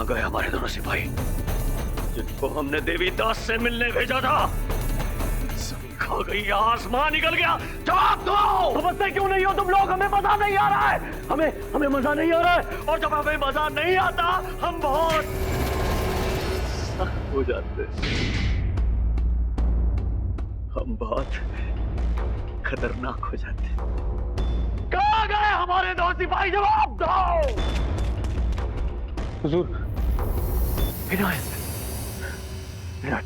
गए हमारे दोनों सिपाही जिनको हमने देवीदास से मिलने भेजा था? जमीन खा गई या आसमान निकल गया? जवाब दो। समझते क्यों नहीं हो तुम लोग? हमें मजा नहीं आ रहा है, हमें मजा नहीं आ रहा है, और जब हमें मजा नहीं आता हम बहुत सख्त हो जाते, हम बहुत खतरनाक हो जाते। कहाँ गए हमारे दो सिपाही? जवाब दो। हुजूर, विनायक,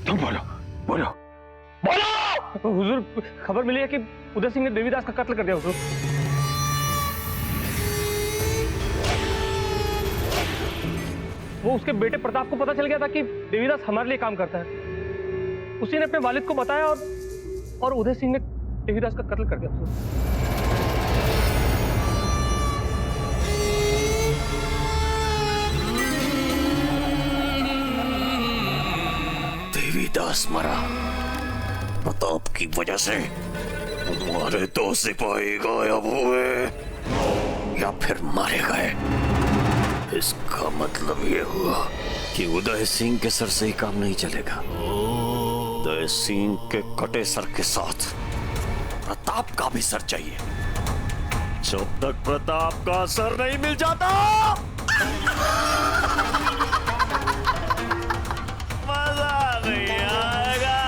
तुम बोलो बोलो बोलो। हुजूर, खबर मिली है कि उदय सिंह ने देवीदास का कत्ल कर दिया। हुजूर, वो उसके बेटे प्रताप को पता चल गया था कि देवीदास हमारे लिए काम करता है। उसी ने अपने वालिद को बताया और उदय सिंह ने देवीदास का कत्ल कर दिया। हुजूर, देवीदास मरा प्रताप की वजह से? हमारे दो सिपाही गायब हुए या फिर मारे गए? इसका मतलब ये हुआ कि उदय सिंह के सर से ही काम नहीं चलेगा। उदय सिंह के कटे सर के साथ प्रताप का भी सर चाहिए। जब तक प्रताप का सर नहीं मिल जाता मजा नहीं आएगा।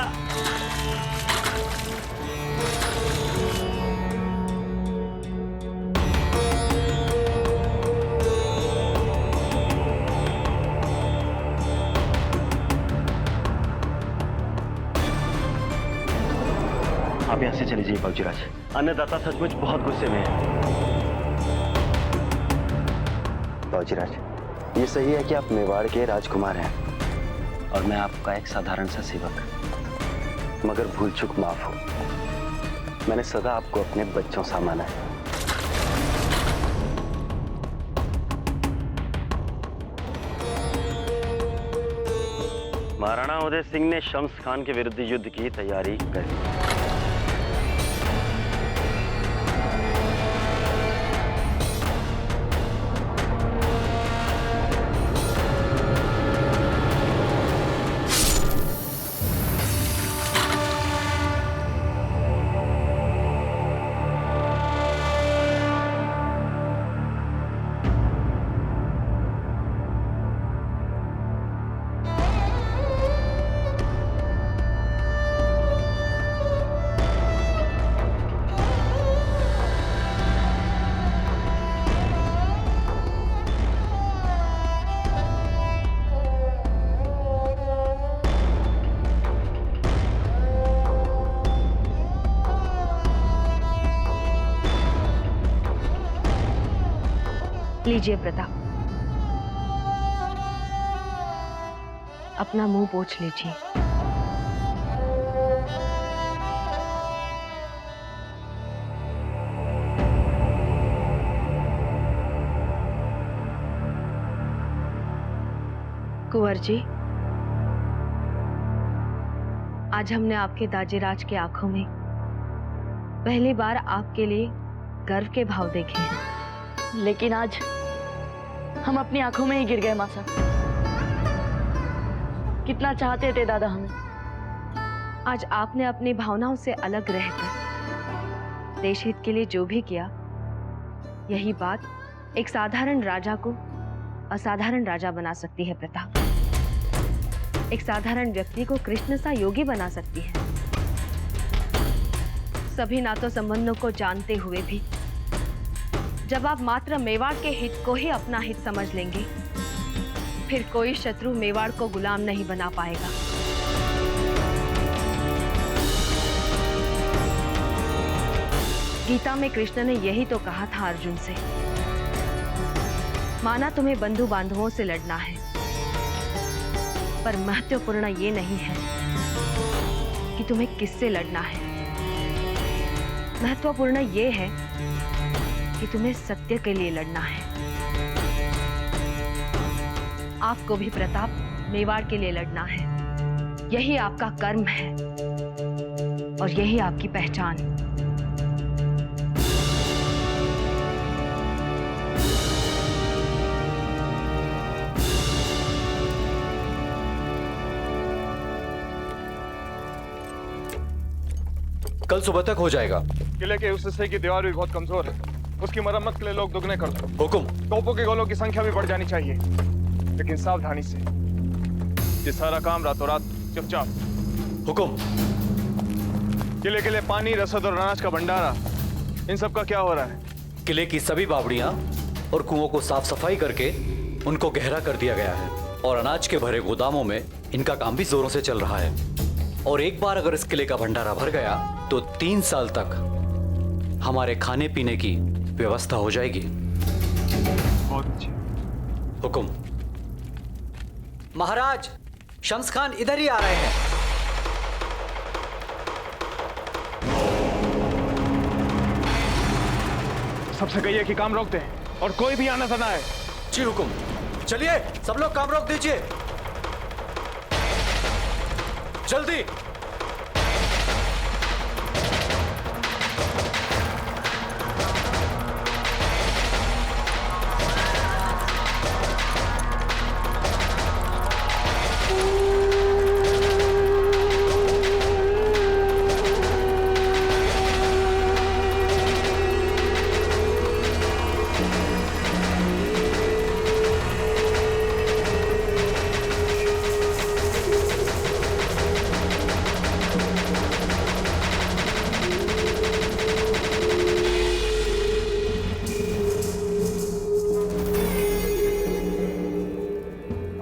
आप यहाँ से चले जाइए बाबूजीराज। अन्नदाता सचमुच बहुत गुस्से में है। बाबूजीराज, ये सही है कि आप मेवाड़ के राजकुमार हैं और मैं आपका एक साधारण सा सेवक, मगर भूल चूक माफ हो। मैंने सदा आपको अपने बच्चों सा माना है। महाराणा उदय सिंह ने शम्स खान के विरुद्ध युद्ध की तैयारी कर दी। लीजिए प्रताप, अपना मुंह पोंछ लीजिए। कुंवर जी, आज हमने आपके दाजीराज की आंखों में पहली बार आपके लिए गर्व के भाव देखे हैं। लेकिन आज हम अपनी आंखों में ही गिर गए मां साहब। कितना चाहते थे दादा हमें। आज आपने अपनी भावनाओं से अलग रहकर देश हित के लिए जो भी किया, यही बात एक साधारण राजा को असाधारण राजा बना सकती है प्रताप। एक साधारण व्यक्ति को कृष्ण सा योगी बना सकती है। सभी नातों संबंधों को जानते हुए भी जब आप मात्र मेवाड़ के हित को ही अपना हित समझ लेंगे, फिर कोई शत्रु मेवाड़ को गुलाम नहीं बना पाएगा। गीता में कृष्ण ने यही तो कहा था अर्जुन से, माना तुम्हें बंधु बांधवों से लड़ना है, पर महत्वपूर्ण ये नहीं है कि तुम्हें किससे लड़ना है। महत्वपूर्ण ये है कि तुम्हें सत्य के लिए लड़ना है। आपको भी प्रताप मेवाड़ के लिए लड़ना है। यही आपका कर्म है और यही आपकी पहचान। कल सुबह तक हो जाएगा। किले के उस हिस्से की दीवार भी बहुत कमजोर है, उसकी मरम्मत के लिए लोग दुगने कर दो। हुक्म। तोपों के गोलों की संख्या भी बढ़ जानी चाहिए, लेकिन सावधानी से। ये सारा काम रातों रात चुपचाप। हुक्म। किले के लिए पानी, रसद और अनाज का भंडारा, इन सब का क्या हो रहा है? किले की सभी बावड़ियां और कुओं को साफ सफाई करके उनको गहरा कर दिया गया है और अनाज के भरे गोदामों में इनका काम भी जोरों से चल रहा है। और एक बार अगर इस किले का भंडारा भर गया तो 3 साल तक हमारे खाने पीने की व्यवस्था हो जाएगी। बहुत अच्छी। हुक्म। महाराज, शम्स खान इधर ही आ रहे हैं। सबसे कहिए कि काम रोक दें और कोई भी आना ना आए। जी हुक्म। चलिए सब लोग काम रोक दीजिए, जल्दी।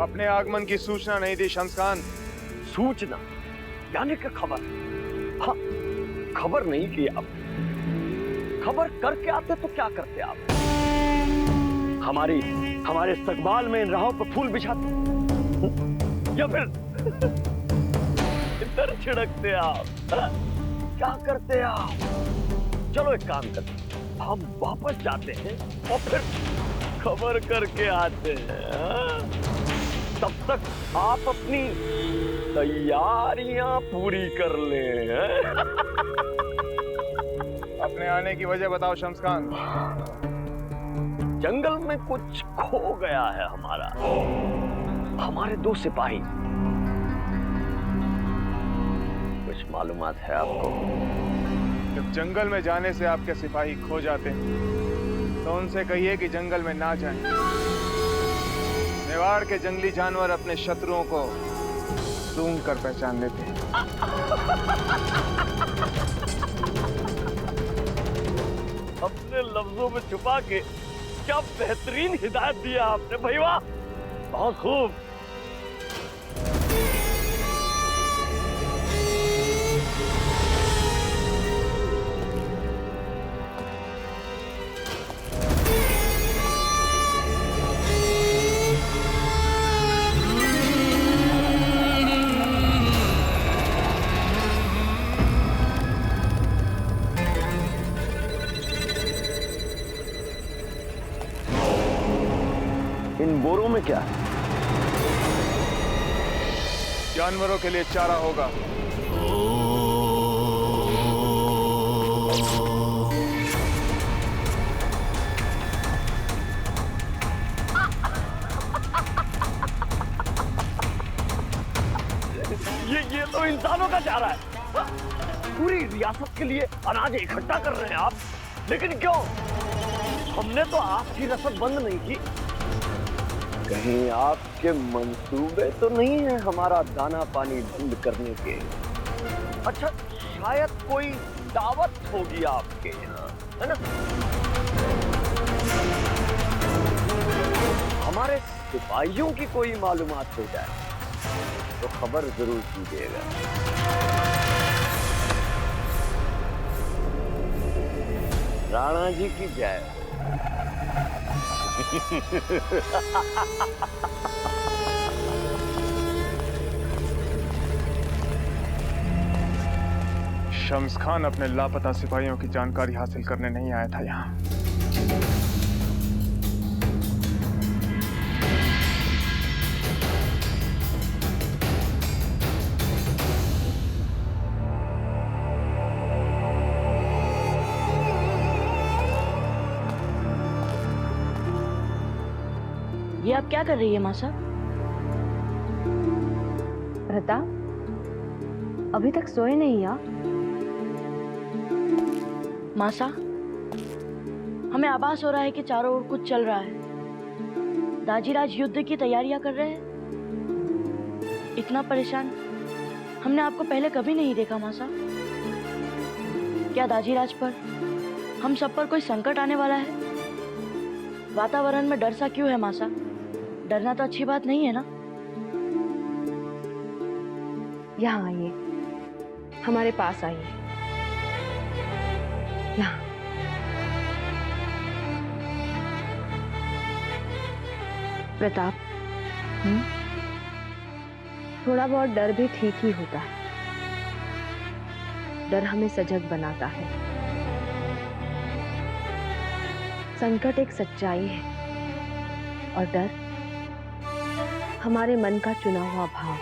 अपने आगमन की सूचना नहीं दी शम्स खान। सूचना यानी कि खबर? हाँ, खबर नहीं की आप। खबर करके आते तो क्या करते आप? हमारे इस्तकबाल में इन राहों पर फूल बिछाते या फिर इधर छिड़कते आप? क्या करते आप? चलो एक काम करते, हम वापस जाते हैं और फिर खबर करके आते हैं। तब तक आप अपनी तैयारियां पूरी कर लें। अपने आने की वजह बताओ शम्स खान। जंगल में कुछ खो गया है हमारे 2 सिपाही। कुछ मालूमात है आपको? जब जंगल में जाने से आपके सिपाही खो जाते हैं तो उनसे कहिए कि जंगल में ना जाएं। मेवाड़ के जंगली जानवर अपने शत्रुओं को सूंघ कर पहचान लेते हैं। अपने लफ्जों में छुपा के क्या बेहतरीन हिदायत दिया आपने भाई, वाह, बहुत खूब। इन बोरों में क्या है? जानवरों के लिए चारा होगा। ये तो इंसानों का चारा है। पूरी रियासत के लिए अनाज इकट्ठा कर रहे हैं आप, लेकिन क्यों? हमने तो आपकी रसद बंद नहीं की। कहीं आपके मंसूबे तो नहीं है हमारा दाना पानी बंद करने के? अच्छा, शायद कोई दावत होगी आपके यहाँ, है ना? हमारे सिपाहियों की कोई मालूमात हो जाए तो खबर जरूर कीजिएगा। राणा जी की जय। शम्स खान अपने लापता सिपाहियों की जानकारी हासिल करने नहीं आया था यहाँ। ये आप क्या कर रही है माँ साहब? प्रताप, अभी तक सोए नहीं आप? मासा, हमें आभास हो रहा है कि चारों ओर कुछ चल रहा है। दाजीराज युद्ध की तैयारियां कर रहे हैं। इतना परेशान हमने आपको पहले कभी नहीं देखा मासा। क्या दाजीराज पर, हम सब पर कोई संकट आने वाला है? वातावरण में डर सा क्यों है मासा? डरना तो अच्छी बात नहीं है ना। यहाँ आइए, हमारे पास आइए। यहाँ। प्रताप, थोड़ा बहुत डर भी ठीक ही होता है। डर हमें सजग बनाता है। संकट एक सच्चाई है और डर हमारे मन का चुना हुआ भाव।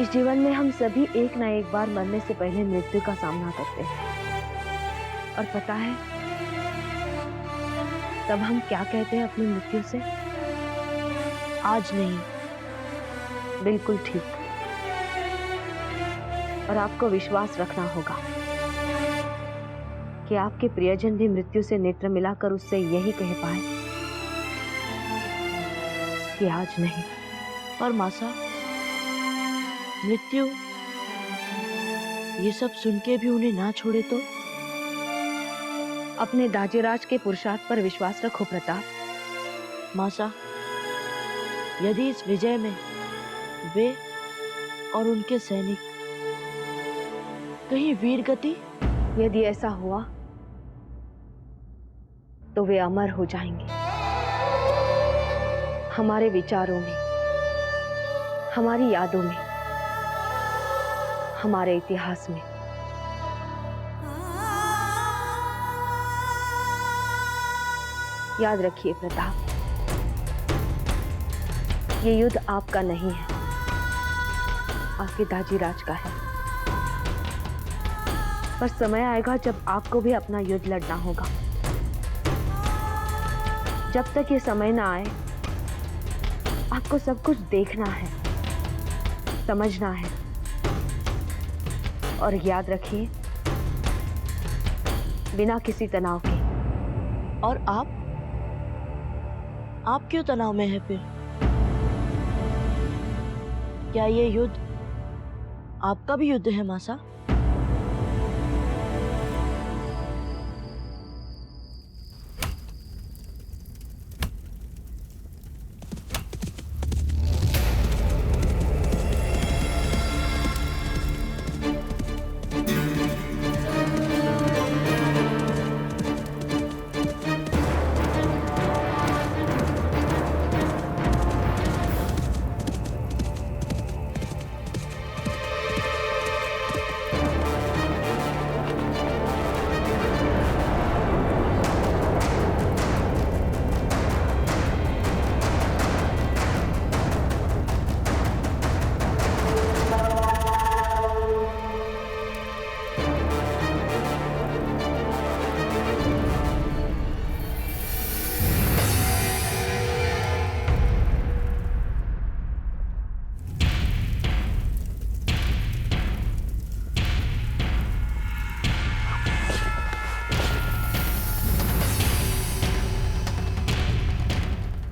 इस जीवन में हम सभी एक ना एक बार मरने से पहले मृत्यु का सामना करते हैं। और पता है तब हम क्या कहते हैं अपनी मृत्यु से? आज नहीं। बिल्कुल ठीक। और आपको विश्वास रखना होगा कि आपके प्रियजन भी मृत्यु से नेत्र मिलाकर उससे यही कह पाए कि आज नहीं। और मासा, मृत्यु ये सब सुन के भी उन्हें ना छोड़े तो? अपने दाजीराज के पुरुषार्थ पर विश्वास रखो प्रताप। मासा, यदि इस विजय में वे और उनके सैनिक कहीं वीर गति, यदि ऐसा हुआ तो वे अमर हो जाएंगे हमारे विचारों में, हमारी यादों में, हमारे इतिहास में। याद रखिए प्रताप, ये युद्ध आपका नहीं है, आपके दाजीराज का है। पर समय आएगा जब आपको भी अपना युद्ध लड़ना होगा। जब तक ये समय ना आए, आपको सब कुछ देखना है, समझना है। और याद रखिए, बिना किसी तनाव के। और आप क्यों तनाव में है फिर? क्या ये युद्ध आपका भी युद्ध है मासा?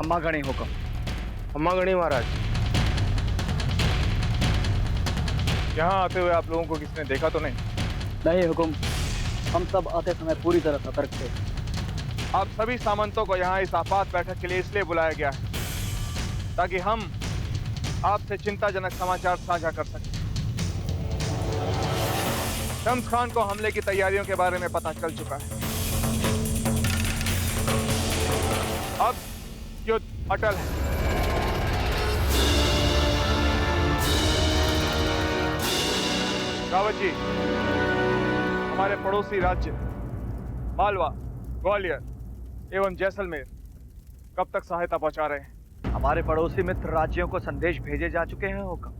अम्मा गणी हुक्म। अम्मा गणी महाराज, यहाँ आते हुए आप लोगों को किसने देखा तो नहीं? नहीं हुक्म, हम सब आते समय पूरी तरह सतर्क थे। आप सभी सामंतों को यहाँ इस आपात बैठक के लिए इसलिए बुलाया गया है ताकि हम आपसे चिंताजनक समाचार साझा कर सकें। शम्स खान को हमले की तैयारियों के बारे में पता चल चुका है। अब युद्ध अटल है। रावत जी, हमारे पड़ोसी राज्य मालवा, ग्वालियर एवं जैसलमेर कब तक सहायता पहुंचा रहे हैं? हमारे पड़ोसी मित्र राज्यों को संदेश भेजे जा चुके हैं हुक्म,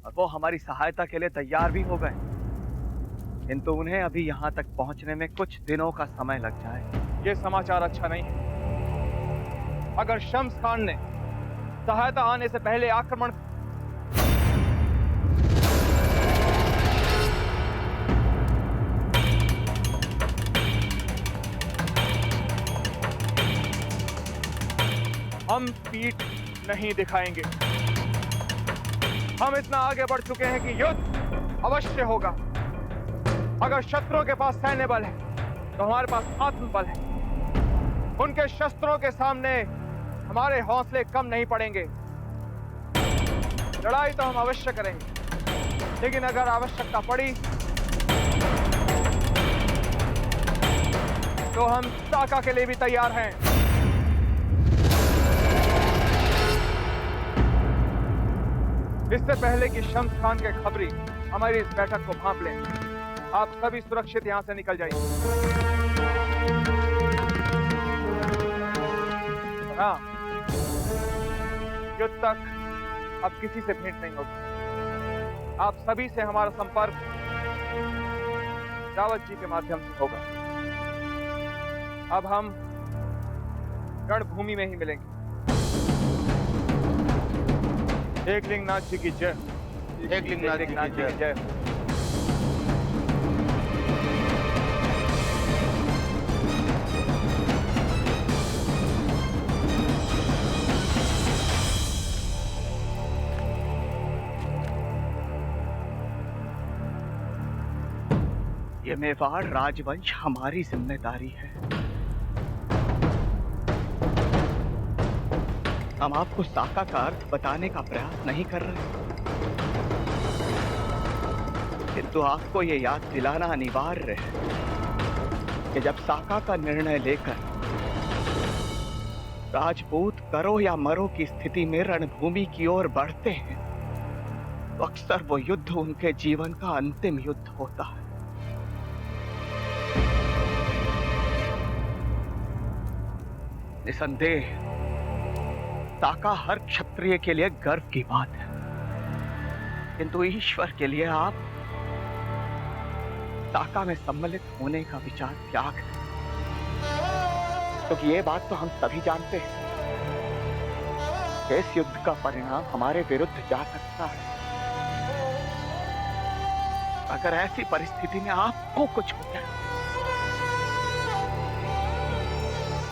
और वो हमारी सहायता के लिए तैयार भी हो गए, किंतु उन्हें अभी यहाँ तक पहुँचने में कुछ दिनों का समय लग जाए। ये समाचार अच्छा नहीं है। अगर शम्स खान ने सहायता आने से पहले आक्रमण हम पीठ नहीं दिखाएंगे। हम इतना आगे बढ़ चुके हैं कि युद्ध अवश्य होगा। अगर शत्रुओं के पास सैन्य बल है तो हमारे पास आत्मबल है। उनके शस्त्रों के सामने हमारे हौसले कम नहीं पड़ेंगे। लड़ाई तो हम अवश्य करेंगे, लेकिन अगर आवश्यकता पड़ी तो हम साका के लिए भी तैयार हैं। इससे पहले कि शम्स खान के खबरी हमारी इस बैठक को भांप लें, आप सभी सुरक्षित यहां से निकल जाइए। हाँ, युद्ध तक अब किसी से भेंट नहीं होगी। आप सभी से हमारा संपर्क रावत जी के माध्यम से होगा। अब हम रणभूमि में ही मिलेंगे। एकलिंगनाथ जी की जय। एकलिंगनाथ जी की जय। ये मेवाड़ राजवंश हमारी जिम्मेदारी है। हम आपको साका का अर्थ बताने का प्रयास नहीं कर रहे, किंतु आपको ये याद दिलाना अनिवार्य है कि जब साका का निर्णय लेकर राजपूत करो या मरो की स्थिति में रणभूमि की ओर बढ़ते हैं, तो अक्सर वो युद्ध उनके जीवन का अंतिम युद्ध होता है। निसंदेह साका हर क्षत्रिय के लिए गर्व की बात है, किंतु ईश्वर के लिए आप साका में सम्मिलित होने का विचार त्याग दें, क्योंकि ये बात तो हम सभी जानते हैं कि इस युद्ध का परिणाम हमारे विरुद्ध जा सकता है। अगर ऐसी परिस्थिति में आपको कुछ हो जाए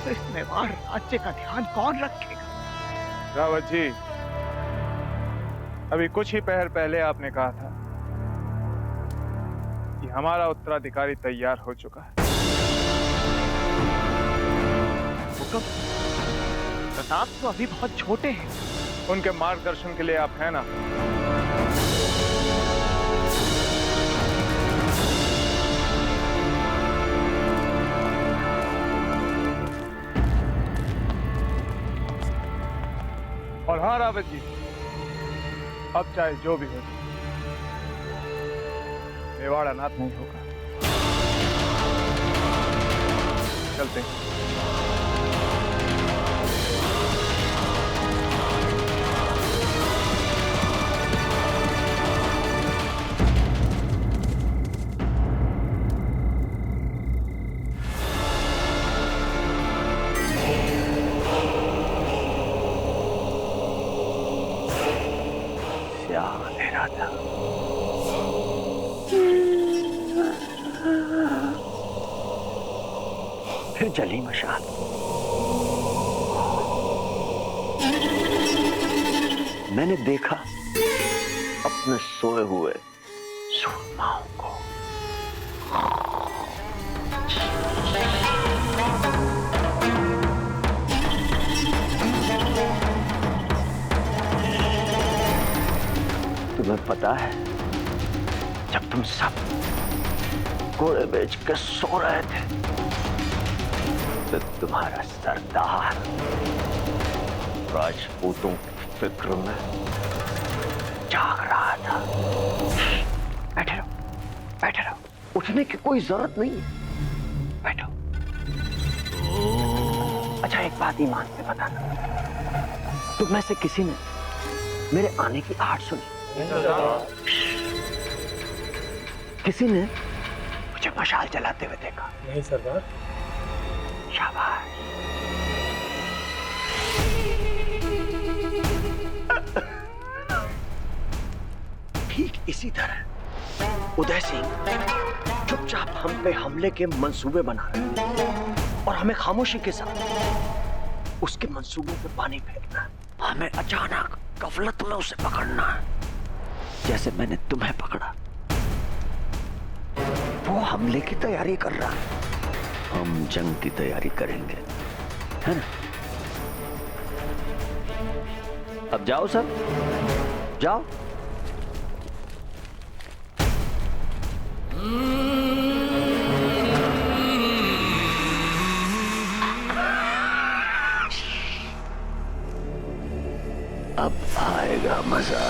तो इस मेवाड़ राज्य का ध्यान कौन रखेगा? रावत जी, अभी कुछ ही पहर पहले आपने कहा था कि हमारा उत्तराधिकारी तैयार हो चुका है। हुक्म, प्रताप तो अभी बहुत छोटे हैं। उनके मार्गदर्शन के लिए आप हैं ना? और हाँ रावत जी, अब चाहे जो भी हो, मेवाड़ अनाथ नहीं होगा। चलते हैं। फिर जली मशाल। मैंने देखा अपने सोए हुए सूरमाओं को। तुम्हें पता है, जब तुम सब घोड़े बेच के सो रहे थे तो तुम्हारा सरदार राजपूतों की फिक्र में जाग रहा था। बैठे रहो, बैठे रहो, उठने की कोई जरूरत नहीं है, बैठो। अच्छा, एक बात ईमान से बताना, तुम में से किसी ने मेरे आने की आहट सुनी? किसी ने मुझे मशाल जलाते हुए देखा? नहीं सरदार। शाबाश। ठीक इसी तरह उदय सिंह चुपचाप हम पे हमले के मंसूबे बना रहे हैं और हमें खामोशी के साथ उसके मंसूबों पे पानी फेरना है। हमें अचानक गफलत में उसे पकड़ना है, जैसे मैंने तुम्हें पकड़ा। वो हमले की तैयारी कर रहा है, हम जंग की तैयारी करेंगे, है ना? अब जाओ सब, जाओ। अब आएगा मजा।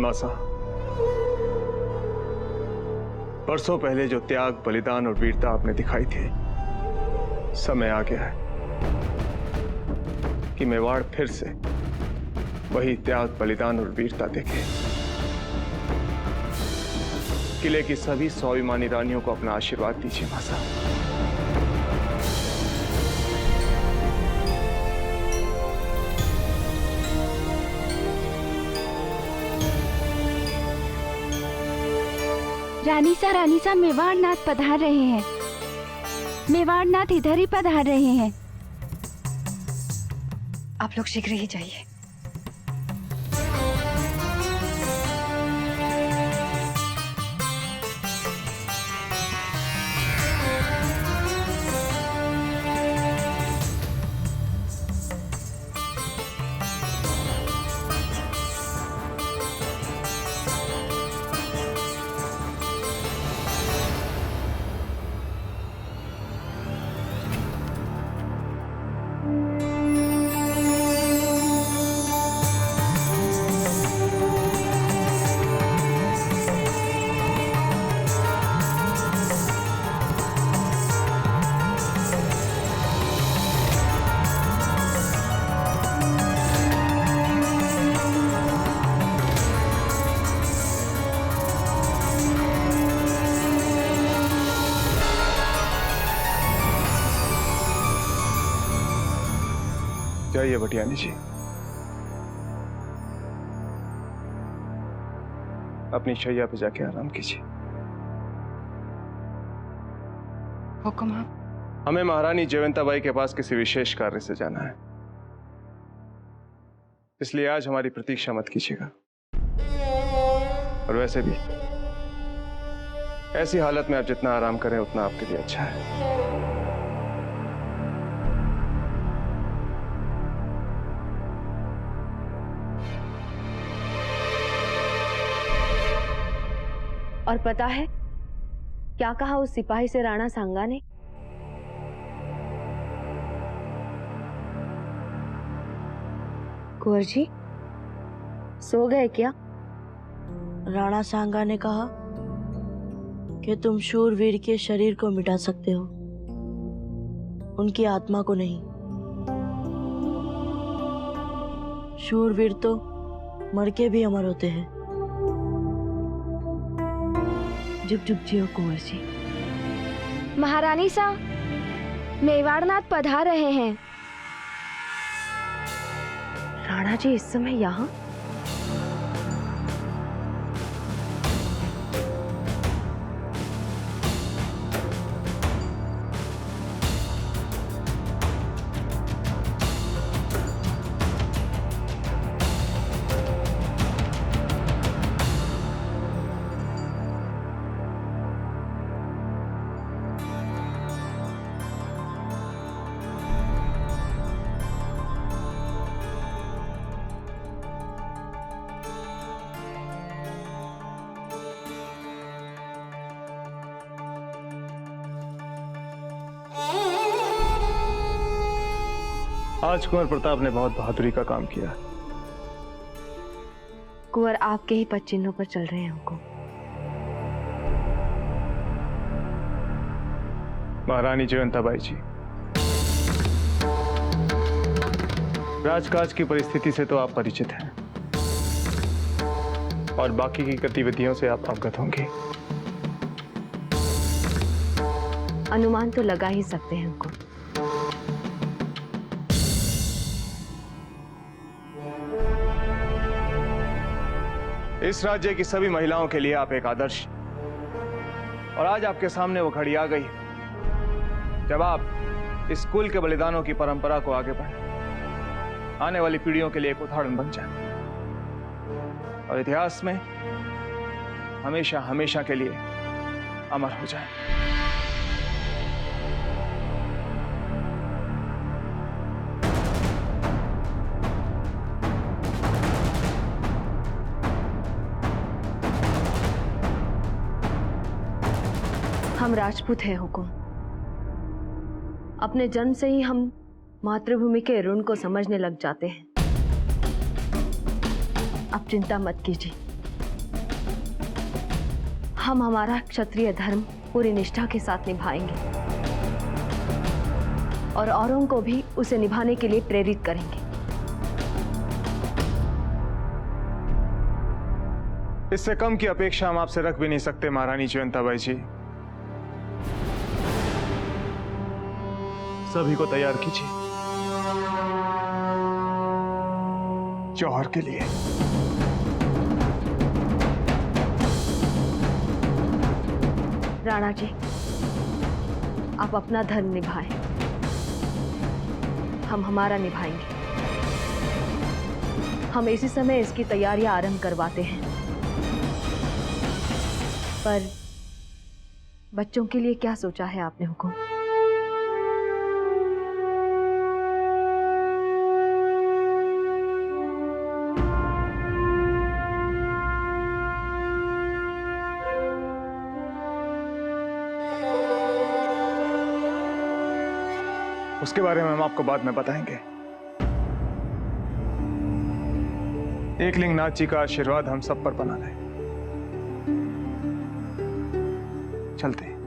मासा, बरसों पहले जो त्याग, बलिदान और वीरता आपने दिखाई थी, समय आ गया है कि मेवाड़ फिर से वही त्याग, बलिदान और वीरता देखे। किले की सभी स्वाभिमानी रानियों को अपना आशीर्वाद दीजिए मासा। रानीसा मेवाड़नाथ पधार रहे हैं। मेवाड़नाथ इधर ही पधार रहे हैं। आप लोग शीघ्र ही जाइए। जाइए भटियानी जी, अपनी शैया पे जाके आराम कीजिए। हुक्म। हमें महारानी जयवंताबाई के पास किसी विशेष कार्य से जाना है, इसलिए आज हमारी प्रतीक्षा मत कीजिएगा। और वैसे भी ऐसी हालत में आप जितना आराम करें उतना आपके लिए अच्छा है। और पता है क्या कहा उस सिपाही से राणा सांगा ने? कुंवर जी, सो गए क्या? राणा सांगा ने कहा कि तुम शूरवीर के शरीर को मिटा सकते हो, उनकी आत्मा को नहीं। शूरवीर तो मर के भी अमर होते हैं। जुग जुग जियो कुंवर जी। महारानी सा, मेवाड़नाथ पधार रहे हैं। राणा जी इस समय यहाँ? आज कुंवर प्रताप ने बहुत बहादुरी का काम किया। कुंवर आपके ही पद चिन्हों पर चल रहे हैं हुकुम। महारानी जयवंताबाई जी, राजकाज की परिस्थिति से तो आप परिचित हैं और बाकी की गतिविधियों से आप अवगत होंगे। अनुमान तो लगा ही सकते हैं हुकुम। इस राज्य की सभी महिलाओं के लिए आप एक आदर्श, और आज आपके सामने वो घड़ी आ गई जब आप इस कुल के बलिदानों की परंपरा को आगे बढ़ाएं, आने वाली पीढ़ियों के लिए एक उदाहरण बन जाए और इतिहास में हमेशा हमेशा के लिए अमर हो जाए। हम राजपूत हैं हुकुम। अपने जन्म से ही हम मातृभूमि के ऋण को समझने लग जाते हैं। अब चिंता मत कीजिए, हम हमारा क्षत्रिय धर्म पूरी निष्ठा के साथ निभाएंगे और औरों को भी उसे निभाने के लिए प्रेरित करेंगे। इससे कम की अपेक्षा हम आपसे रख भी नहीं सकते महारानी जयवंताबाई जी। सभी को तैयार कीजिए जौहर के लिए। राणा जी, आप अपना धर्म निभाएं, हम हमारा निभाएंगे। हम इसी समय इसकी तैयारियां आरंभ करवाते हैं। पर बच्चों के लिए क्या सोचा है आपने हुकुम? उसके बारे में हम आपको बाद में बताएंगे। एकलिंग नाथ जी का आशीर्वाद हम सब पर बना रहे। चलते हैं।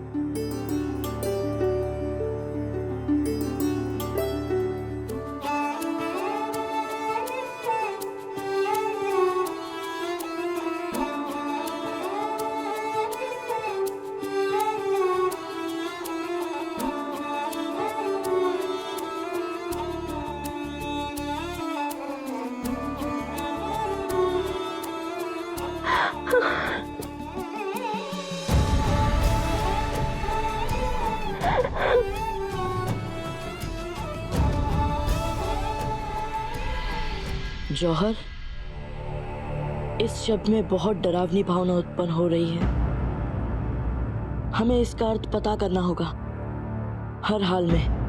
जौहर, इस शब्द में बहुत डरावनी भावना उत्पन्न हो रही है। हमें इसका अर्थ पता करना होगा हर हाल में।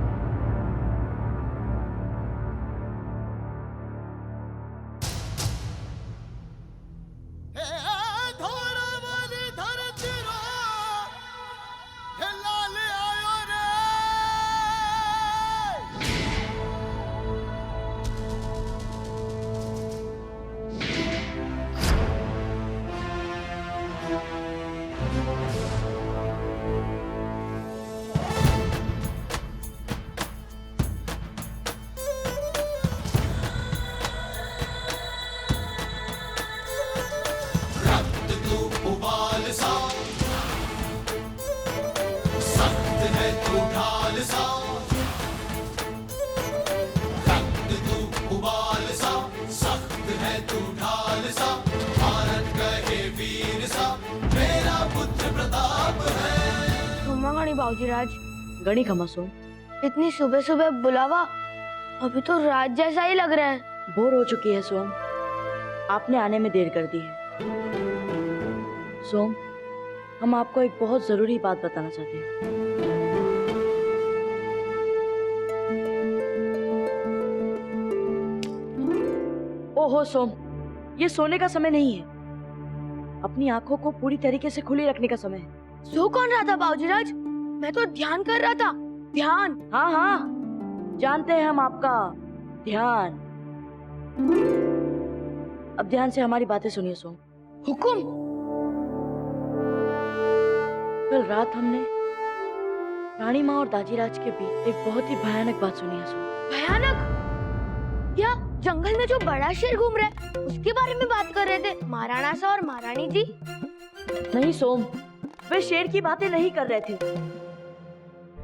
बाबूजी राज। गणी खमा सोम। इतनी सुबह सुबह बुलावा, अभी तो रात जैसा ही लग रहा है। बोर हो चुकी है सोम, आपने आने में देर कर दी है। सोम, हम आपको एक बहुत जरूरी बात बताना चाहते हैं। ओहो सोम, ये सोने का समय नहीं है, अपनी आंखों को पूरी तरीके से खुली रखने का समय है। सो कौन रहा था बाबूजी राज? मैं तो ध्यान कर रहा था। ध्यान? हाँ हाँ, जानते हैं हम आपका ध्यान। अब ध्यान से हमारी बातें सुनिए सोम। हुकुम। कल रात हमने रानी माँ और दाजीराज के बीच एक बहुत ही भयानक बात सुनी है सोम। भयानक? क्या जंगल में जो बड़ा शेर घूम रहा है उसके बारे में बात कर रहे थे महाराणा सा और महारानी जी? नहीं सोम, वे शेर की बातें नहीं कर रहे थे,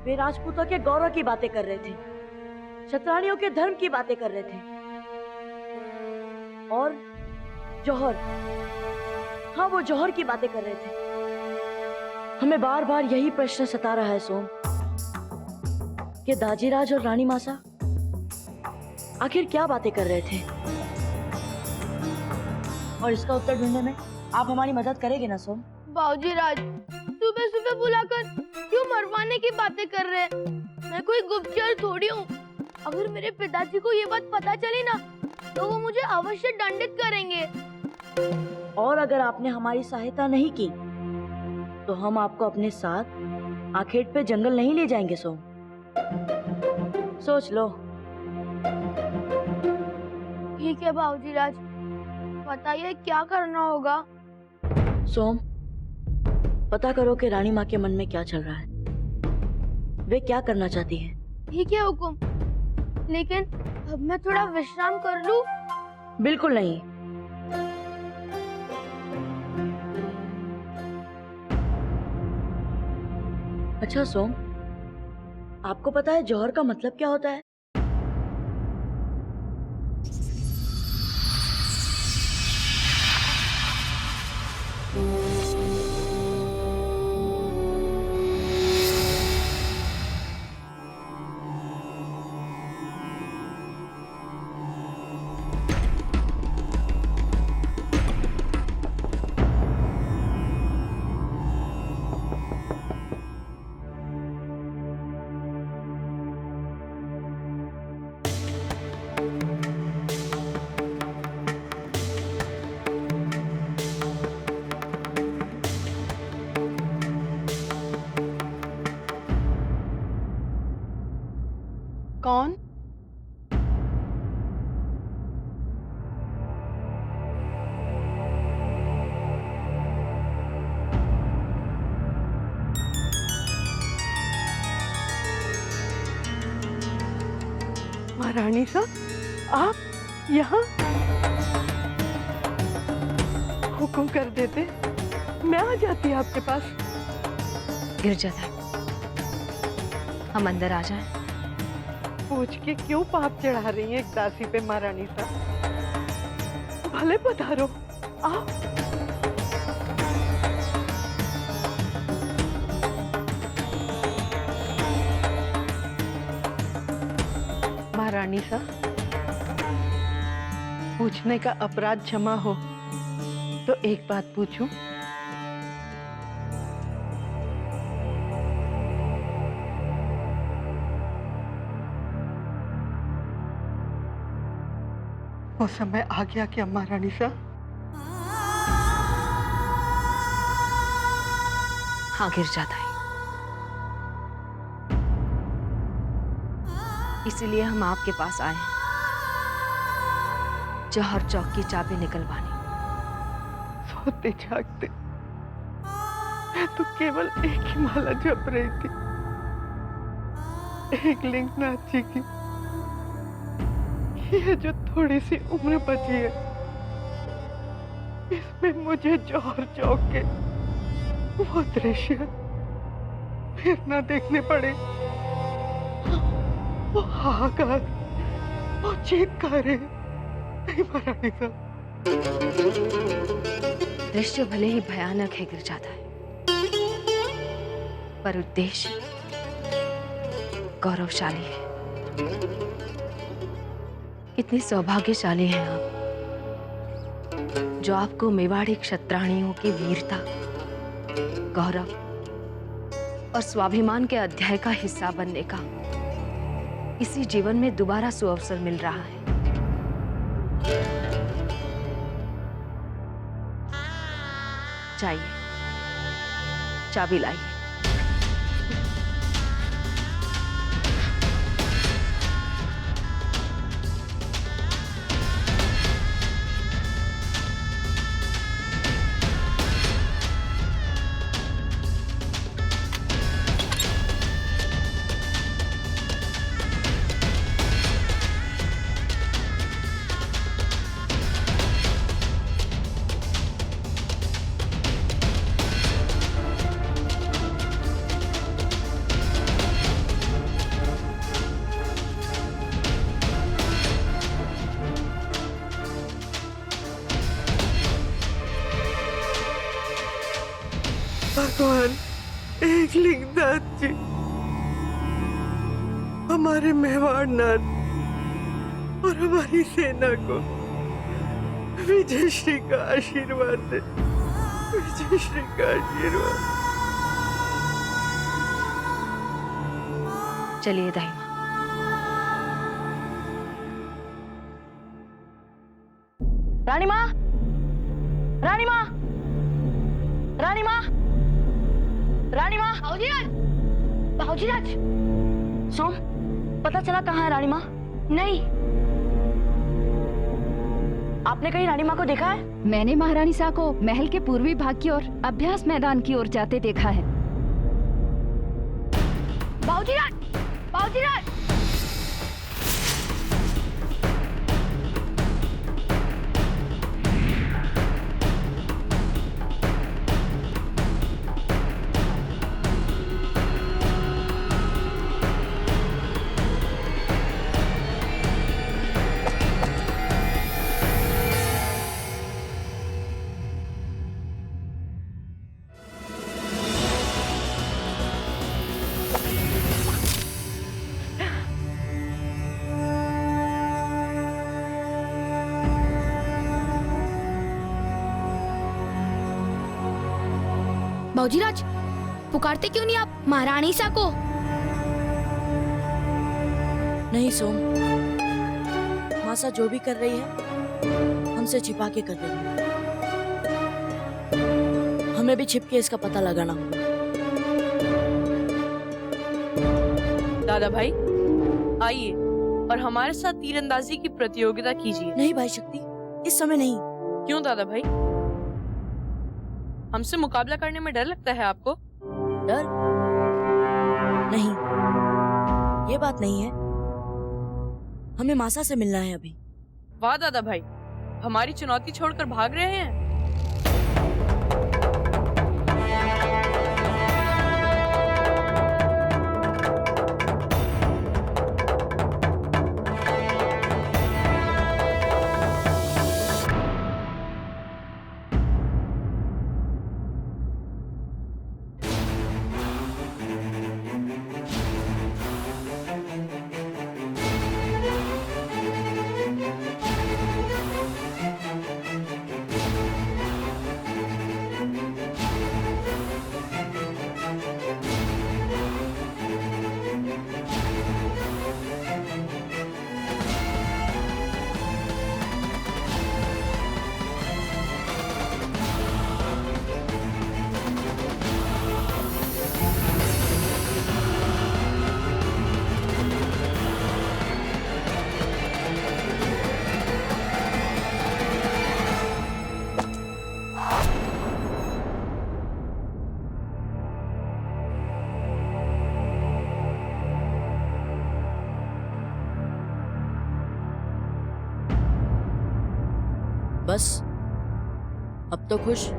वे राजपूतों के गौरव की बातें कर रहे थे, क्षत्रियों के धर्म की बातें कर रहे थे, और जौहर, हाँ वो जौहर की बातें कर रहे थे। हमें बार बार यही प्रश्न सता रहा है सोम कि दाजीराज और रानी मासा आखिर क्या बातें कर रहे थे, और इसका उत्तर ढूंढने में आप हमारी मदद करेंगे ना सोम? बाबूजी राज, सुबह सुबह बुलाकर क्यों मरवाने की बातें कर रहे हैं? मैं कोई गुप्तचर थोड़ी हूँ। अगर मेरे पिताजी को ये बात पता चली ना तो वो मुझे अवश्य दंडित करेंगे। और अगर आपने हमारी सहायता नहीं की तो हम आपको अपने साथ आखेट पे जंगल नहीं ले जाएंगे सोम। सोच लो। ठीक है बाबूजी राज, बताइए क्या करना होगा? सोम, पता करो कि रानी माँ के मन में क्या चल रहा है, वे क्या करना चाहती है। ठीक है हुकुम, लेकिन अब मैं थोड़ा विश्राम कर लूं? बिल्कुल नहीं। अच्छा सोम, आपको पता है जौहर का मतलब क्या होता है? कौन? महारानी साहब, आप यहाँ? हुक्म कर देते, मैं आ जाती आपके पास। गिरजादा, हम अंदर आ जाएं? पूछ के क्यों पाप चढ़ा रही हैं एक दासी पे महारानी साहब? भले पधारो, आओ। महारानी साहब, पूछने का अपराध क्षमा हो तो एक बात पूछूं? वो समय आ गया क्या महारानी साहब? हाँ गिरजादा, इसीलिए हम आपके पास आए हैं, जौहर चौक की चाबी निकलवानी। सोते जागते मैं तो केवल एक ही माला जप रही थी, एक लिंगनाथ जी की। ये जो थोड़ी सी उम्र बची है, इसमें मुझे जौहर चौक के वो दृश्य फिर न देखने पड़े। वो हाहाकार, वो चीत्कारें। नहीं महारानी साहब, दृश्य भले ही भयानक है गिरजादा, पर उद्देश्य गौरवशाली है। कितनी सौभाग्यशाली हैं आप, जो आपको मेवाड़ी क्षत्राणियों की वीरता, गौरव और स्वाभिमान के अध्याय का हिस्सा बनने का इसी जीवन में दोबारा सुअवसर मिल रहा है। जाइए, चाबी लाइए। भगवान एक लिंगनाथ जी हमारे मेवाड़ नाथ और हमारी सेना को विजय श्री का आशीर्वाद दे। विजय श्री का आशीर्वाद। चलिए दाई माँ। रानी माँ, रानी माँ, रानी माँ, रानी माँ। बाबूजीराज, सोम, पता चला कहाँ है रानी माँ? नहीं, आपने कहीं रानी माँ को देखा है? मैंने महारानी सा को महल के पूर्वी भाग की ओर अभ्यास मैदान की ओर जाते देखा है। बाबूजीराज, बाबूजीराज, बाबूजीराज, पुकारते क्यों नहीं आप महारानी सा को? नहीं सोम, मासा जो भी कर रही है हमसे छिपा के कर रही है। हमें भी छिप के इसका पता लगाना होगा। दादा भाई, आइए और हमारे साथ तीरंदाजी की प्रतियोगिता कीजिए। नहीं भाई शक्ति, इस समय नहीं। क्यों दादा भाई? हमसे मुकाबला करने में डर लगता है आपको? डर? नहीं, ये बात नहीं है। हमें मासा से मिलना है अभी। वाह दादा भाई, हमारी चुनौती छोड़कर भाग रहे हैं। बस अब तो खुश।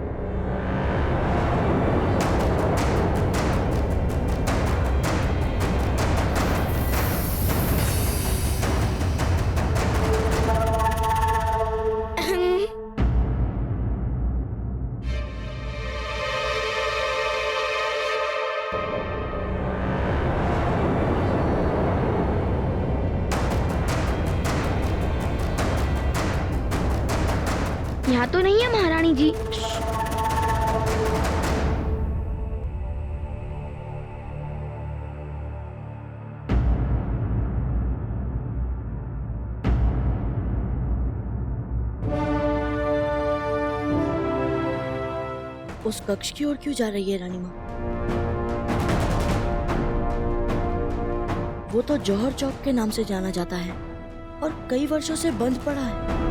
यहाँ तो नहीं है महारानी जी। उस कक्ष की ओर क्यों जा रही है रानी माँ? वो तो जौहर चौक के नाम से जाना जाता है और कई वर्षों से बंद पड़ा है।